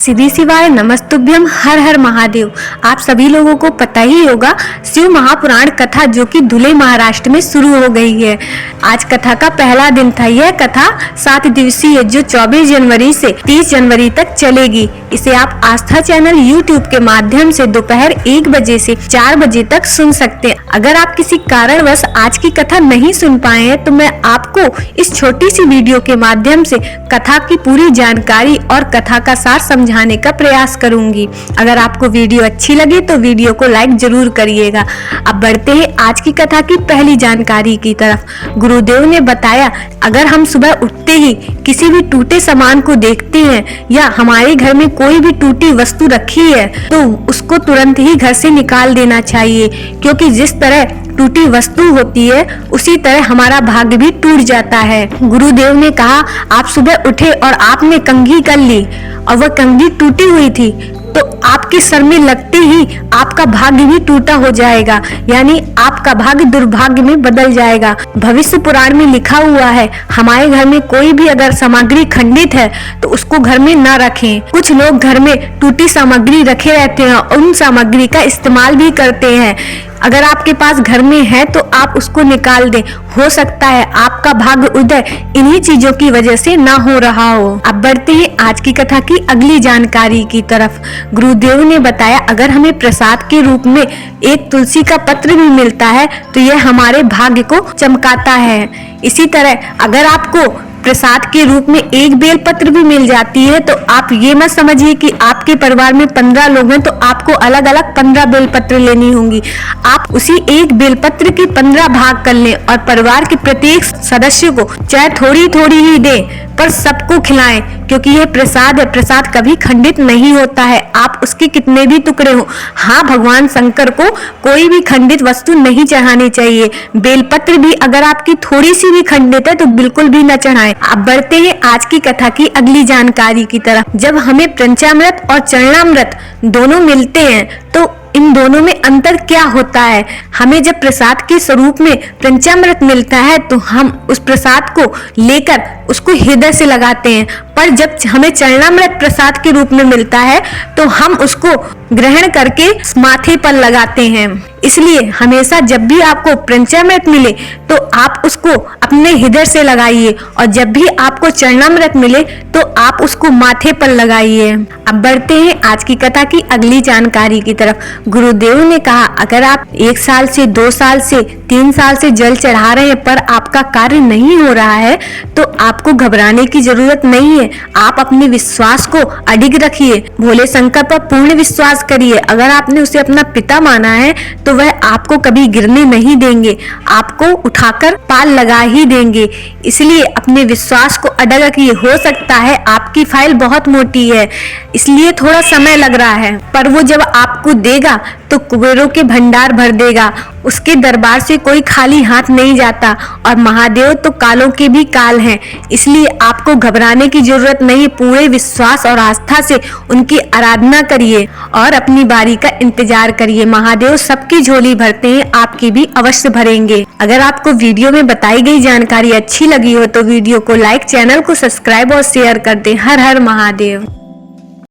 सिद्धि शिवाय नमस्तुभ्यम, हर हर महादेव। आप सभी लोगों को पता ही होगा शिव महापुराण कथा जो कि धुले महाराष्ट्र में शुरू हो गई है। आज कथा का पहला दिन था। यह कथा 7 दिवसीय जो 24 जनवरी से 30 जनवरी तक चलेगी। इसे आप आस्था चैनल YouTube के माध्यम से दोपहर 1 बजे से 4 बजे तक सुन सकते हैं। अगर आप किसी कारणवश आज की कथा नहीं सुन पाए हैं तो मैं आपको इस छोटी सी वीडियो के माध्यम से कथा की पूरी जानकारी और कथा का सार समझाने का प्रयास करूंगी। अगर आपको वीडियो अच्छी लगे तो वीडियो को लाइक जरूर करिएगा। अब बढ़ते हैं आज की कथा की पहली जानकारी की तरफ। गुरुदेव ने बताया, अगर हम सुबह उठते ही किसी भी टूटे सामान को देखते हैं या हमारे घर में कोई भी टूटी वस्तु रखी है तो उसको तुरंत ही घर से निकाल देना चाहिए, क्योंकि जिस तरह टूटी वस्तु होती है उसी तरह हमारा भाग्य भी टूट जाता है। गुरुदेव ने कहा, आप सुबह उठे और आपने कंघी कर ली और वह कंघी टूटी हुई थी तो आपके सर में लगते ही आपका भाग्य भी टूटा हो जाएगा, यानी आपका भाग्य दुर्भाग्य में बदल जाएगा। भविष्य पुराण में लिखा हुआ है, हमारे घर में कोई भी अगर सामग्री खंडित है तो उसको घर में न रखें। कुछ लोग घर में टूटी सामग्री रखे रहते हैं और उन सामग्री का इस्तेमाल भी करते हैं। अगर आपके पास घर में है तो आप उसको निकाल दें। हो सकता है आपका भाग्य उदय इन्हीं चीजों की वजह से ना हो रहा हो। अब बढ़ते हैं आज की कथा की अगली जानकारी की तरफ। गुरुदेव ने बताया, अगर हमें प्रसाद के रूप में एक तुलसी का पत्र भी मिलता है तो यह हमारे भाग्य को चमकाता है। इसी तरह अगर आपको प्रसाद के रूप में एक बेलपत्र भी मिल जाती है तो आप ये मत समझिए कि आपके परिवार में 15 लोग हैं तो आपको अलग अलग 15 बेलपत्र लेनी होंगी। आप उसी एक बेलपत्र के 15 भाग कर लें और परिवार के प्रत्येक सदस्य को चाहे थोड़ी थोड़ी ही दें पर सबको खिलाएं, क्योंकि यह प्रसाद है। प्रसाद कभी खंडित नहीं होता है, आप उसके कितने भी टुकड़े हो। हाँ, भगवान शंकर को कोई भी खंडित वस्तु नहीं चढ़ानी चाहिए। बेलपत्र भी अगर आपकी थोड़ी सी भी खंडित है तो बिल्कुल भी न चढ़ाएं। अब बढ़ते हैं आज की कथा की अगली जानकारी की तरफ। जब हमें पंचामृत और चरणामृत दोनों मिलते हैं तो इन दोनों में अंतर क्या होता है? हमें जब प्रसाद के स्वरूप में पंचामृत मिलता है तो हम उस प्रसाद को लेकर उसको हृदय से लगाते हैं, पर जब हमें चरणामृत प्रसाद के रूप में मिलता है तो हम उसको ग्रहण करके माथे पर लगाते हैं। इसलिए हमेशा जब भी आपको पंचामृत मिले तो आप उसको अपने हृदय से लगाइए और जब भी आपको चरणामृत मिले तो आप उसको माथे पर लगाइए। अब बढ़ते हैं आज की कथा की अगली जानकारी की तरफ। गुरुदेव ने कहा, अगर आप 1 साल से 2 साल से 3 साल से जल चढ़ा रहे हैं पर आपका कार्य नहीं हो रहा है तो आपको घबराने की जरूरत नहीं है। आप अपने विश्वास को अडिग रखिए, भोले शंकर पर पूर्ण विश्वास करिए। अगर आपने उसे अपना पिता माना है तो वह आपको कभी गिरने नहीं देंगे, आपको उठाकर पाल लगा ही देंगे। इसलिए अपने विश्वास को अडिग रखिए। हो सकता है आपकी फाइल बहुत मोटी है इसलिए थोड़ा समय लग रहा है, पर वो जब आपको देगा तो कुबेरों के भंडार भर देगा। उसके दरबार से कोई खाली हाथ नहीं जाता और महादेव तो कालों के भी काल हैं, इसलिए आपको घबराने की जरूरत नहीं। पूरे विश्वास और आस्था से उनकी आराधना करिए और अपनी बारी का इंतजार करिए। महादेव सबकी झोली भरते हैं, आपकी भी अवश्य भरेंगे। अगर आपको वीडियो में बताई गई जानकारी अच्छी लगी हो तो वीडियो को लाइक, चैनल को सब्सक्राइब और शेयर कर दें। हर हर महादेव।